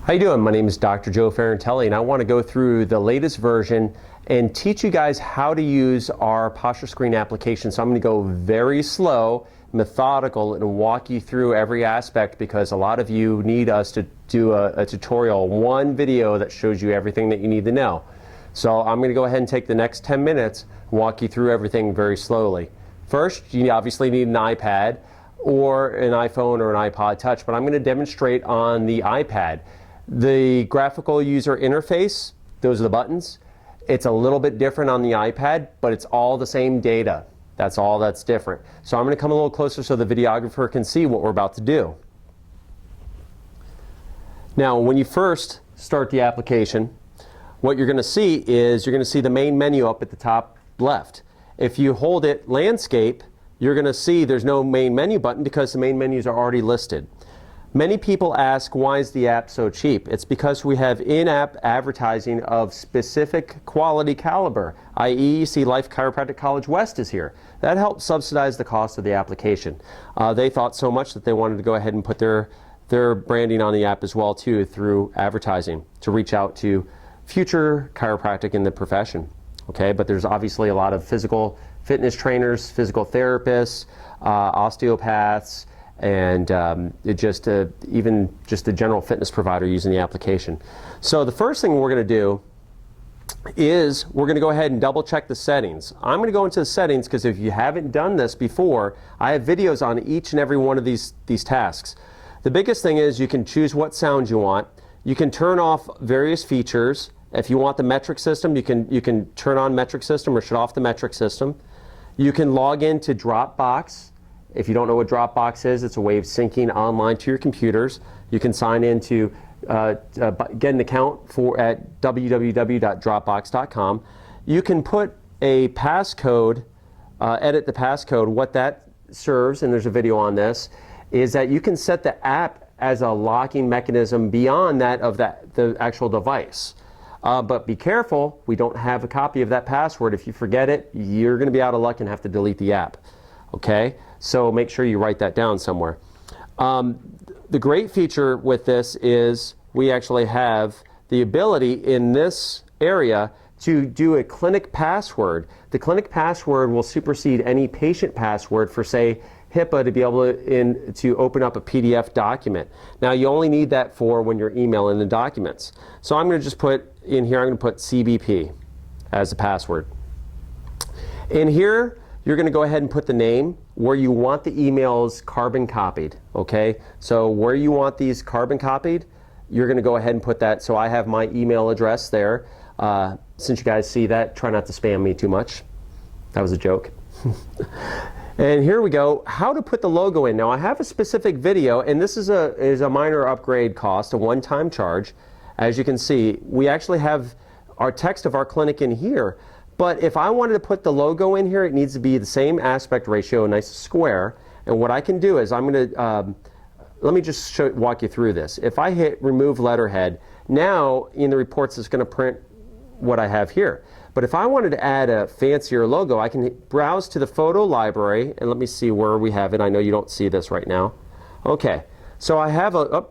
How you doing? My name is Dr. Joe Ferrantelli, and I want to go through the latest version and teach you guys how to use our PostureScreen application. So I'm going to go very slow, methodical, and walk you through every aspect because a lot of you need us to do a tutorial, one video that shows you everything that you need to know. So I'm going to go ahead and take the next 10 minutes and walk you through everything very slowly. First, you obviously need an iPad or an iPhone or an iPod Touch, but I'm going to demonstrate on the iPad. The graphical user interface, those are the buttons. It's a little bit different on the iPad, but it's all the same data. That's all that's different. So I'm going to come a little closer so the videographer can see what we're about to do. Now, when you first start the application, what you're going to see is you're going to see the main menu up at the top left. If you hold it landscape, you're going to see there's no main menu button because the main menus are already listed. Many people ask, why is the app so cheap? It's because we have in-app advertising of specific quality caliber, i.e. you see Life Chiropractic College West is here. That helps subsidize the cost of the application. They thought so much that they wanted to go ahead and put their branding on the app as well too through advertising to reach out to future chiropractic in the profession. Okay, but there's obviously a lot of physical fitness trainers, physical therapists, osteopaths, and even just a general fitness provider using the application. So the first thing we're going to do is we're going to go ahead and double check the settings. I'm going to go into the settings because if you haven't done this before, I have videos on each and every one of these tasks. The biggest thing is you can choose what sound you want. You can turn off various features. If you want the metric system, you can turn on metric system or shut off the metric system. You can log into Dropbox. If you don't know what Dropbox is, it's a way of syncing online to your computers. You can sign in to get an account at www.dropbox.com. You can put a passcode, edit the passcode. What that serves, and there's a video on this, is that you can set the app as a locking mechanism beyond that of the actual device. But be careful, we don't have a copy of that password. If you forget it, you're going to be out of luck and have to delete the app. Okay? So make sure you write that down somewhere. The great feature with this is we actually have the ability in this area to do a clinic password. The clinic password will supersede any patient password for, say, HIPAA to be able to open up a PDF document. Now, you only need that for when you're emailing the documents. So I'm going to just put in here, I'm going to put CBP as the password. In here, you're going to go ahead and put the name where you want the emails carbon copied, okay? So where you want these carbon copied, you're going to go ahead and put that. So I have my email address there. Since you guys see that, try not to spam me too much. That was a joke. And here we go, how to put the logo in. Now I have a specific video, and this is a minor upgrade cost, a one-time charge. As you can see, we actually have our text of our clinic in here. But if I wanted to put the logo in here, it needs to be the same aspect ratio, a nice square. And what I can do is I'm going to, let me just walk you through this. If I hit remove letterhead, now in the reports it's going to print what I have here. But if I wanted to add a fancier logo, I can browse to the photo library, and let me see where we have it. I know you don't see this right now. Okay, so I have let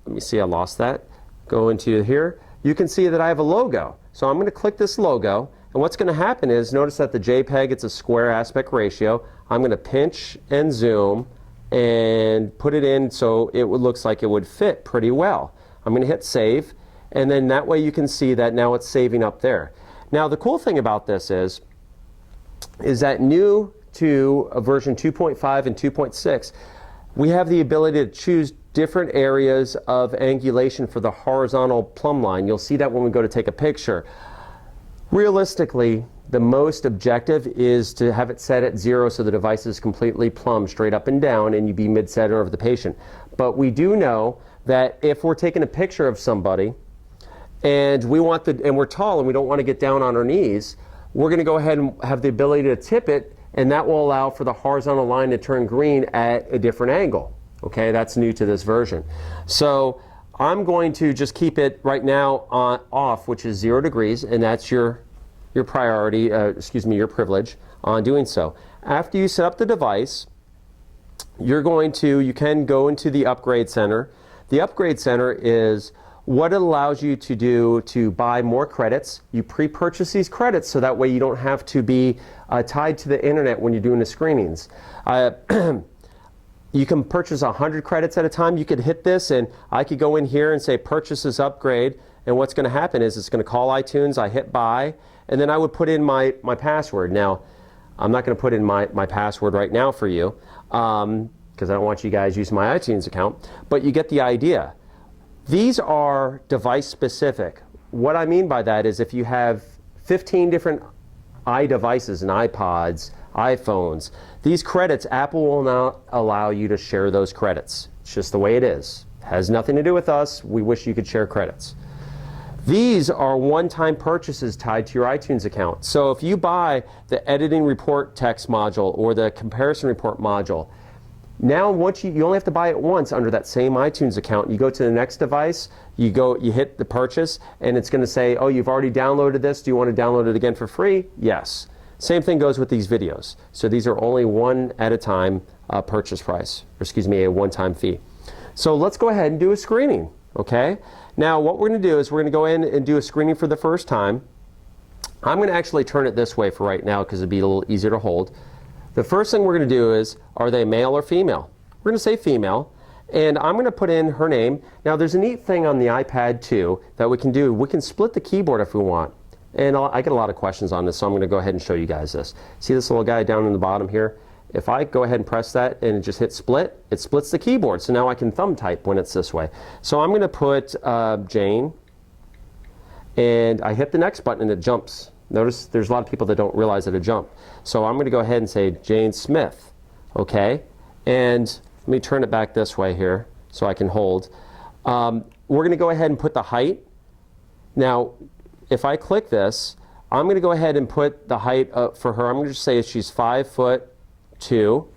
me see, I lost that. Go into here. You can see that I have a logo. So I'm going to click this logo. And what's going to happen is, notice that the JPEG, it's a square aspect ratio. I'm going to pinch and zoom and put it in so it looks like it would fit pretty well. I'm going to hit save, and then that way you can see that now it's saving up there. Now the cool thing about this is that new to version 2.5 and 2.6, we have the ability to choose different areas of angulation for the horizontal plumb line. You'll see that when we go to take a picture. Realistically, the most objective is to have it set at 0 so the device is completely plumb straight up and down and you be mid-center of the patient. But we do know that if we're taking a picture of somebody and we're tall and we don't want to get down on our knees, we're going to go ahead and have the ability to tip it, and that will allow for the horizontal line to turn green at a different angle. Okay, that's new to this version. So I'm going to just keep it right now off, which is 0 degrees, and that's your priority, your privilege on doing so. After you set up the device, you can go into the Upgrade Center. The Upgrade Center is what it allows you to do to buy more credits. You pre-purchase these credits so that way you don't have to be tied to the internet when you're doing the screenings. You can purchase 100 credits at a time. You could hit this and I could go in here and say purchase this upgrade, and what's going to happen is it's going to call iTunes, I hit buy, and then I would put in my password. Now, I'm not going to put in my password right now for you because I don't want you guys using my iTunes account, but you get the idea. These are device specific. What I mean by that is if you have 15 different iDevices and iPods, iPhones, these credits, Apple will not allow you to share those credits. It's just the way it is. It has nothing to do with us. We wish you could share credits. These are one-time purchases tied to your iTunes account. So if you buy the editing report text module or the comparison report module, now once you only have to buy it once under that same iTunes account. You go to the next device, you hit the purchase, and it's going to say, oh, you've already downloaded this. Do you want to download it again for free? Yes. Same thing goes with these videos. So these are only one at a time purchase price, or excuse me, a one-time fee. So let's go ahead and do a screening, okay? Now what we're going to do is we're going to go in and do a screening for the first time. I'm going to actually turn it this way for right now because it'd be a little easier to hold. The first thing we're going to do is, are they male or female? We're going to say female, and I'm going to put in her name. Now there's a neat thing on the iPad too that we can do. We can split the keyboard if we want. And I get a lot of questions on this, so I'm going to go ahead and show you guys this. See this little guy down in the bottom here? If I go ahead and press that and just hit split, it splits the keyboard. So now I can thumb type when it's this way. So I'm going to put Jane, and I hit the next button and it jumps. Notice there's a lot of people that don't realize that it jumped. So I'm going to go ahead and say Jane Smith, okay? And let me turn it back this way here so I can hold. We're going to go ahead and put the height. Now, if I click this, I'm going to go ahead and put the height up for her. I'm going to just say she's 5'2".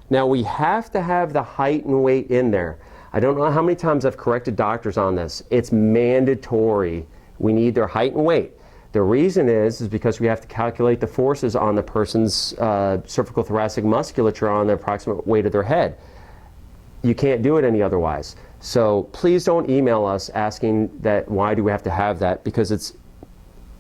Now we have to have the height and weight in there. I don't know how many times I've corrected doctors on this. It's mandatory. We need their height and weight. The reason is because we have to calculate the forces on the person's cervical thoracic musculature on the approximate weight of their head. You can't do it any otherwise. So please don't email us asking that why do we have to have that, because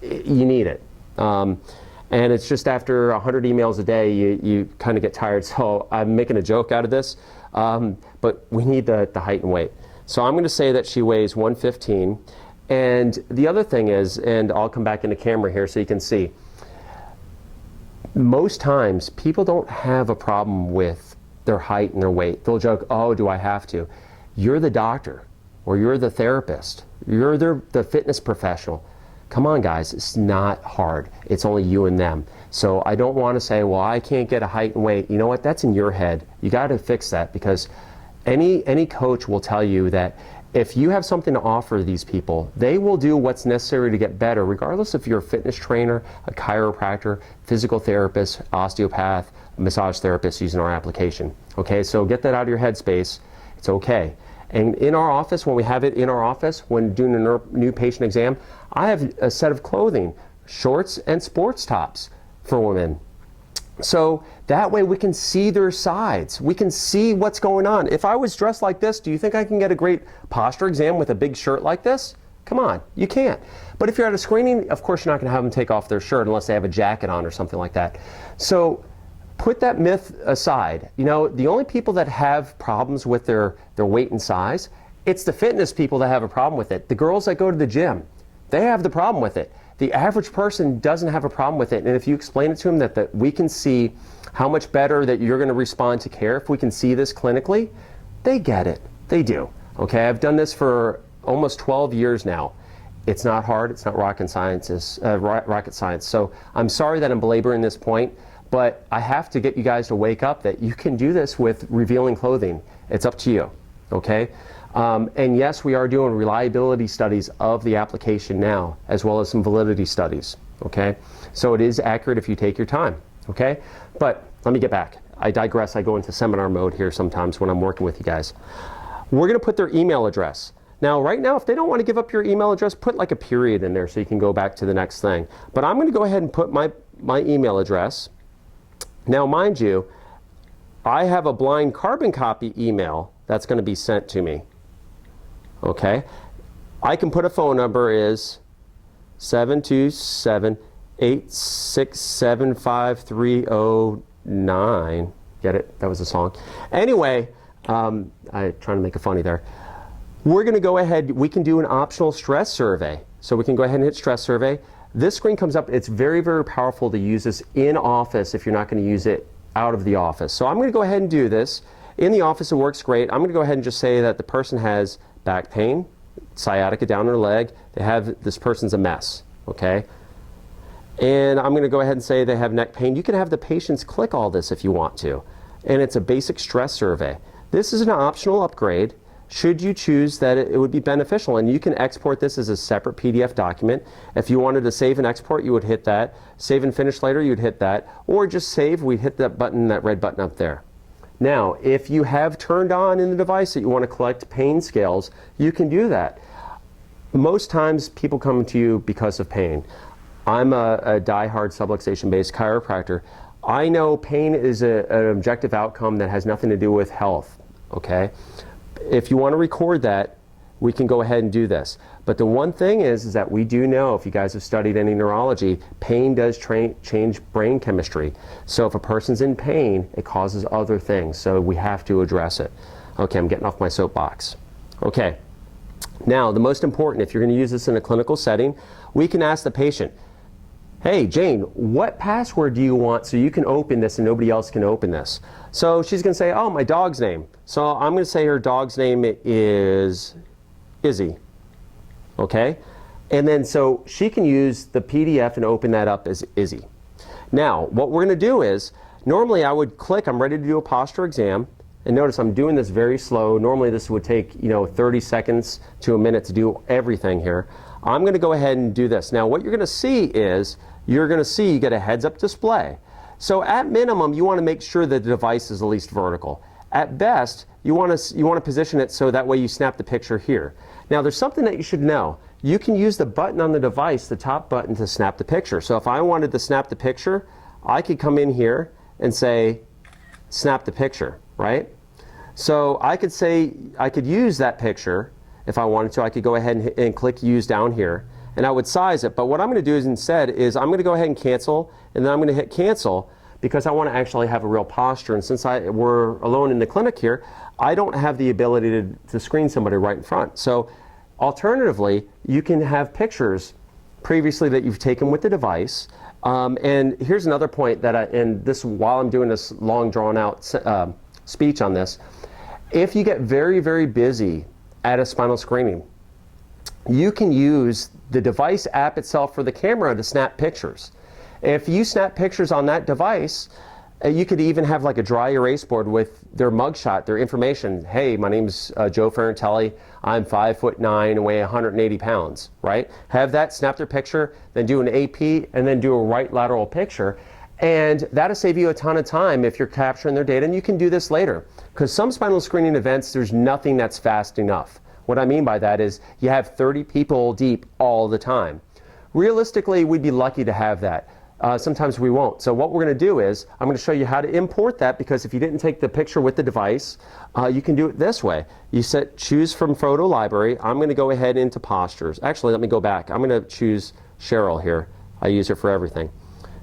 you need it. And it's just after 100 emails a day you kind of get tired. So I'm making a joke out of this, but we need the height and weight. So I'm going to say that she weighs 115. And the other thing is, and I'll come back into camera here so you can see, most times people don't have a problem with their height and their weight. They'll joke, oh, do I have to? You're the doctor, or you're the therapist, you're the fitness professional. Come on guys, it's not hard. It's only you and them. So I don't want to say, well, I can't get a height and weight. You know what, that's in your head. You got to fix that, because any coach will tell you that if you have something to offer these people, they will do what's necessary to get better, regardless if you're a fitness trainer, a chiropractor, physical therapist, osteopath, massage therapist using our application. Okay, so get that out of your headspace. It's okay. And in our office, when we have it in our office, when doing a new patient exam, I have a set of clothing, shorts and sports tops for women. So that way we can see their sides. We can see what's going on. If I was dressed like this, do you think I can get a great posture exam with a big shirt like this? Come on, you can't. But if you're at a screening, of course you're not going to have them take off their shirt unless they have a jacket on or something like that. So put that myth aside. You know, the only people that have problems with their weight and size, it's the fitness people that have a problem with it. The girls that go to the gym, they have the problem with it. The average person doesn't have a problem with it. And if you explain it to them that we can see how much better that you're going to respond to care, if we can see this clinically, they get it. They do. Okay, I've done this for almost 12 years now. It's not hard. It's not rocket science. So I'm sorry that I'm belaboring this point, but I have to get you guys to wake up that you can do this with revealing clothing. It's up to you. Okay. And yes, we are doing reliability studies of the application now, as well as some validity studies, okay? So it is accurate if you take your time, okay? But let me get back. I digress. I go into seminar mode here sometimes when I'm working with you guys. We're going to put their email address. Now, right now, if they don't want to give up your email address, put like a period in there so you can go back to the next thing. But I'm going to go ahead and put my email address. Now, mind you, I have a blind carbon copy email that's going to be sent to me. Okay, I can put a phone number is 727-867-5309. Get it? That was a song. Anyway, I'm trying to make it funny there. We're going to go ahead, we can do an optional stress survey. So we can go ahead and hit stress survey. This screen comes up. It's very, very powerful to use this in office if you're not going to use it out of the office. So I'm going to go ahead and do this. In the office, it works great. I'm going to go ahead and just say that the person has back pain, sciatica down their leg. This person's a mess, okay? And I'm going to go ahead and say they have neck pain. You can have the patients click all this if you want to. And it's a basic stress survey. This is an optional upgrade should you choose that it would be beneficial. And you can export this as a separate PDF document. If you wanted to save and export, you would hit that. Save and finish later, you'd hit that. Or just save, we'd hit that button, that red button up there. Now, if you have turned on in the device that you want to collect pain scales, you can do that. Most times people come to you because of pain. I'm a die-hard subluxation-based chiropractor. I know pain is an objective outcome that has nothing to do with health, okay? If you want to record that, we can go ahead and do this. But the one thing is that we do know, if you guys have studied any neurology, pain does change brain chemistry. So if a person's in pain, it causes other things. So we have to address it. Okay, I'm getting off my soapbox. Okay, now the most important, if you're going to use this in a clinical setting, we can ask the patient, hey, Jane, what password do you want so you can open this and nobody else can open this? So she's going to say, oh, my dog's name. So I'm going to say her dog's name is Izzy. Okay? And then so she can use the PDF and open that up as Izzy. Now, what we're going to do is, normally I would click, I'm ready to do a posture exam. And notice I'm doing this very slow. Normally this would take, 30 seconds to a minute to do everything here. I'm going to go ahead and do this. Now what you're going to see is, you get a heads-up display. So at minimum, you want to make sure that the device is at least vertical. At best, you want to position it so that way you snap the picture here. Now there's something that you should know. You can use the button on the device, the top button, to snap the picture. So if I wanted to snap the picture, I could come in here and say, snap the picture, right? So I could use that picture if I wanted to. I could go ahead and click use down here, and I would size it. But what I'm going to do is instead I'm going to go ahead and cancel, and then I'm going to hit cancel because I want to actually have a real posture. And since we're alone in the clinic here, I don't have the ability to screen somebody right in front. So alternatively, you can have pictures previously that you've taken with the device. And here's another point that while I'm doing this long drawn out speech on this, if you get very, very busy at a spinal screening, you can use the device app itself for the camera to snap pictures. If you snap pictures on that device, you could even have like a dry erase board with their mugshot, their information. Hey, my name's Joe Ferrantelli. I'm 5'9" and weigh 180 pounds, right? Have that, snap their picture, then do an AP, and then do a right lateral picture. And that'll save you a ton of time if you're capturing their data, and you can do this later. Because some spinal screening events, there's nothing that's fast enough. What I mean by that is you have 30 people deep all the time. Realistically, we'd be lucky to have that. Sometimes we won't. So what we're going to do is I'm going to show you how to import that, because if you didn't take the picture with the device, you can do it this way. You choose from photo library. I'm going to go ahead into postures. Actually, let me go back. I'm going to choose Cheryl here. I use her for everything.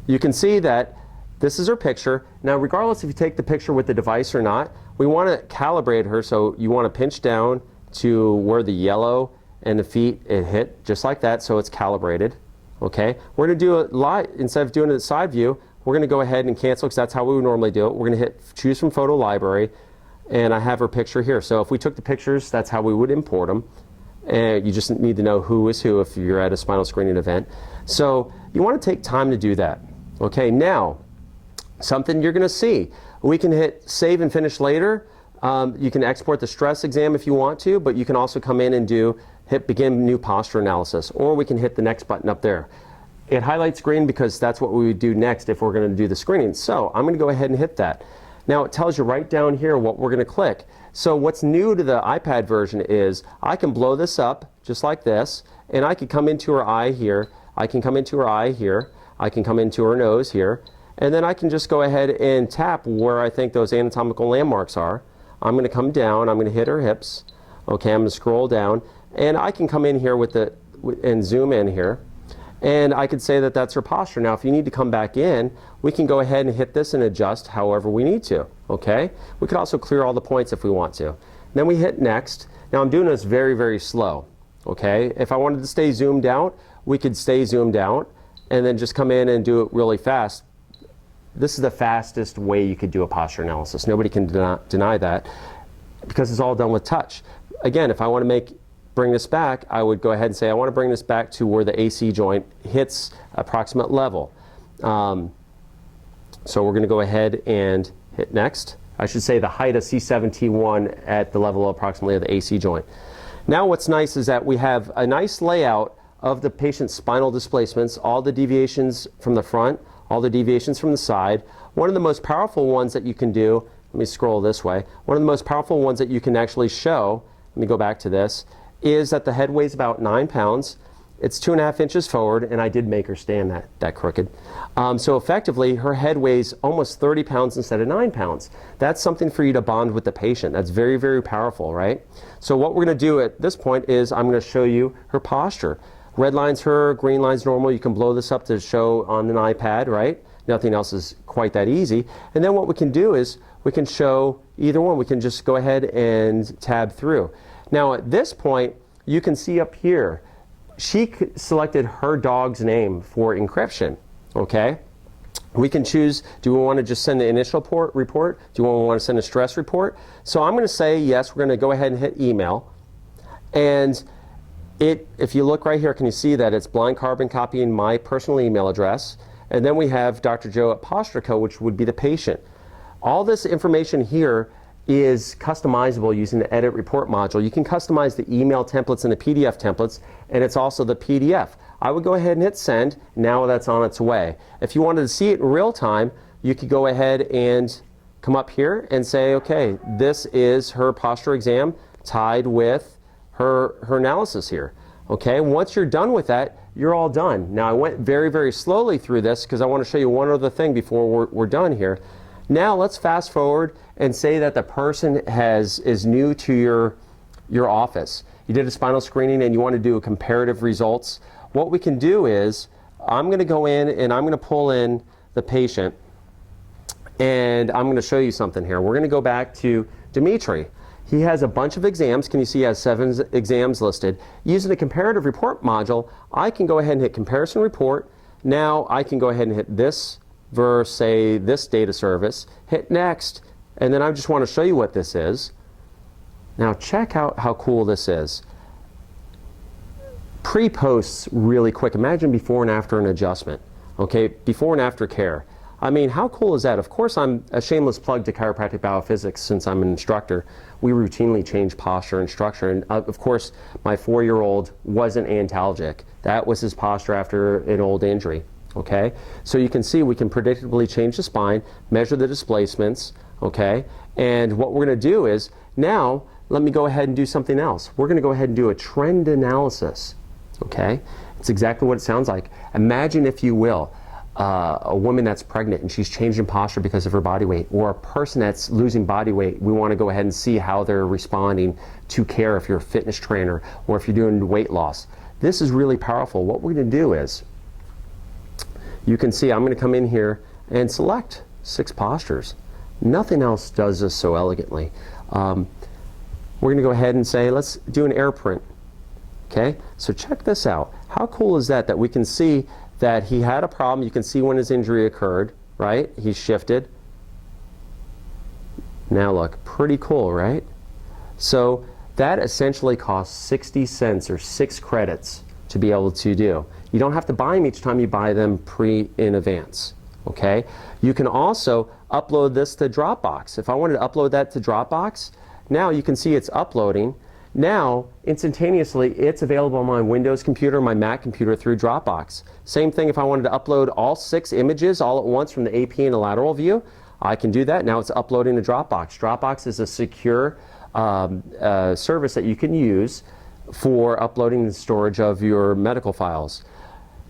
You can see that this is her picture. Now, regardless if you take the picture with the device or not, we want to calibrate her. So you want to pinch down to where the yellow and the feet hit, just like that, so it's calibrated. Okay, we're going to do it live. Instead of doing it at side view, we're going to go ahead and cancel, because that's how we would normally do it. We're going to hit choose from photo library, and I have her picture here. So if we took the pictures, that's how we would import them. And you just need to know who is who if you're at a spinal screening event. So you want to take time to do that. Okay, now something you're going to see. We can hit save and finish later. You can export the stress exam if you want to, but you can also come in and hit begin new posture analysis, or we can hit the next button up there. It highlights green because that's what we would do next if we're going to do the screening. So I'm going to go ahead and hit that. Now it tells you right down here what we're going to click. So what's new to the iPad version is I can blow this up just like this, and I can come into her eye here. I can come into her eye here. I can come into her nose here, and then I can just go ahead and tap where I think those anatomical landmarks are. I'm going to come down. I'm going to hit her hips. Okay, I'm going to scroll down. And I can come in here and zoom in here, and I could say that that's her posture. Now, if you need to come back in, we can go ahead and hit this and adjust however we need to, okay? We could also clear all the points if we want to. Then we hit next. Now, I'm doing this very, very slow, okay? If I wanted to stay zoomed out, we could stay zoomed out and then just come in and do it really fast. This is the fastest way you could do a posture analysis. Nobody can deny that, because it's all done with touch. Again, if I want to bring this back, I would go ahead and say I want to bring this back to where the AC joint hits approximate level. So we're going to go ahead and hit next. I should say the height of C7T1 at the level approximately of the AC joint. Now what's nice is that we have a nice layout of the patient's spinal displacements, all the deviations from the front, all the deviations from the side. One of the most powerful ones that you can do, let me scroll this way, one of the most powerful ones that you can actually show, let me go back to this, is that the head weighs about 9 pounds. It's 2.5 inches forward, and I did make her stand that crooked. So effectively, her head weighs almost 30 pounds instead of 9 pounds. That's something for you to bond with the patient. That's very, very powerful, right? So what we're going to do at this point is I'm going to show you her posture. Red line's her, green line's normal. You can blow this up to show on an iPad, right? Nothing else is quite that easy. And then what we can do is we can show either one. We can just go ahead and tab through. Now at this point, you can see up here, she selected her dog's name for encryption, okay? We can choose, do we want to just send the initial report? Do we want to send a stress report? So I'm going to say yes, we're going to go ahead and hit email. And if you look right here, can you see that it's blind carbon copying my personal email address? And then we have Dr. Joe at PostureCo, which would be the patient. All this information here is customizable using the edit report module. You can customize the email templates and the PDF templates, and it's also the PDF. I would go ahead and hit send. Now that's on its way. If you wanted to see it in real time, you could go ahead and come up here and say, okay, this is her posture exam tied with her analysis here. Okay, once you're done with that, you're all done. Now I went very, very slowly through this because I want to show you one other thing before we're done here. Now let's fast forward and say that the person is new to your office. You did a spinal screening and you want to do a comparative results. What we can do is I'm going to go in and I'm going to pull in the patient, and I'm going to show you something here. We're going to go back to Dimitri. He has a bunch of exams. Can you see he has 7 exams listed? Using the comparative report module, I can go ahead and hit comparison report. Now I can go ahead and hit this versus, say, this data service, hit next, and then I just want to show you what this is. Now check out how cool this is. Pre-posts really quick. Imagine before and after an adjustment, okay? Before and after care. I mean, how cool is that? Of course, I'm a shameless plug to chiropractic biophysics since I'm an instructor. We routinely change posture and structure, and of course, my 4-year-old wasn't antalgic. That was his posture after an old injury. Okay, so you can see we can predictably change the spine, measure the displacements, okay, and what we're going to do is, now let me go ahead and do something else. We're going to go ahead and do a trend analysis, okay? It's exactly what it sounds like. Imagine, if you will, a woman that's pregnant and she's changing posture because of her body weight, or a person that's losing body weight. We want to go ahead and see how they're responding to care if you're a fitness trainer or if you're doing weight loss. This is really powerful. What we're going to do is, you can see I'm going to come in here and select 6 postures. Nothing else does this so elegantly. We're going to go ahead and say, let's do an air print. Okay, so check this out. How cool is that we can see that he had a problem. You can see when his injury occurred, right? He shifted. Now look, pretty cool, right? So that essentially costs 60 cents or 6 credits to be able to do. You don't have to buy them each time you buy them in advance, okay? You can also upload this to Dropbox. If I wanted to upload that to Dropbox, now you can see it's uploading. Now, instantaneously, it's available on my Windows computer, my Mac computer through Dropbox. Same thing if I wanted to upload all 6 images all at once from the AP and a lateral view, I can do that. Now it's uploading to Dropbox. Dropbox is a secure service that you can use for uploading and storage of your medical files.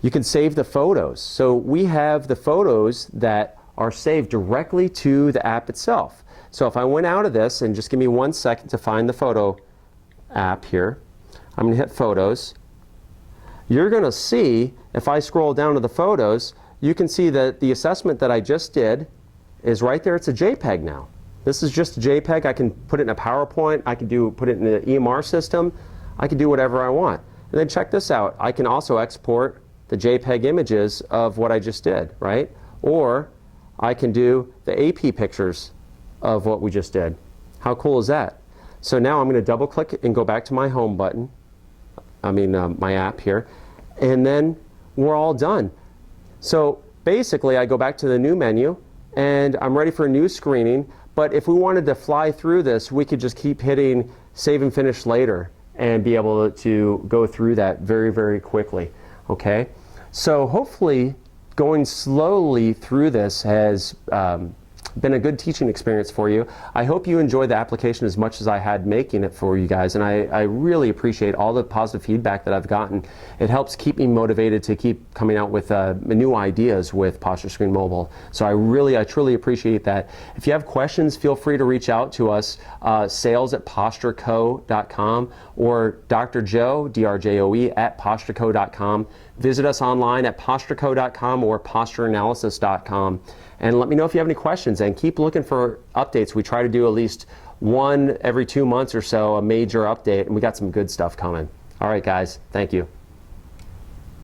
You can save the photos. So we have the photos that are saved directly to the app itself. So if I went out of this, and just give me 1 second to find the photo app here, I'm going to hit Photos. You're going to see, if I scroll down to the photos, you can see that the assessment that I just did is right there. It's a JPEG now. This is just a JPEG. I can put it in a PowerPoint. I can put it in an EMR system. I can do whatever I want. And then check this out. I can also export the JPEG images of what I just did, right? Or I can do the AP pictures of what we just did. How cool is that? So now I'm going to double click and go back to my home button. My app here, and then we're all done. So basically I go back to the new menu and I'm ready for a new screening, but if we wanted to fly through this, we could just keep hitting save and finish later and be able to go through that very, very quickly. Okay, so hopefully going slowly through this has been a good teaching experience for you. I hope you enjoyed the application as much as I had making it for you guys, and I really appreciate all the positive feedback that I've gotten. It helps keep me motivated to keep coming out with new ideas with PostureScreen Mobile. So I truly appreciate that. If you have questions, feel free to reach out to us, sales@postureco.com or Dr. Joe, DRJOE, at postureco.com. Visit us online at postureco.com or postureanalysis.com. And let me know if you have any questions, and keep looking for updates. We try to do at least one every 2 months or so, a major update, and we got some good stuff coming. All right, guys, thank you.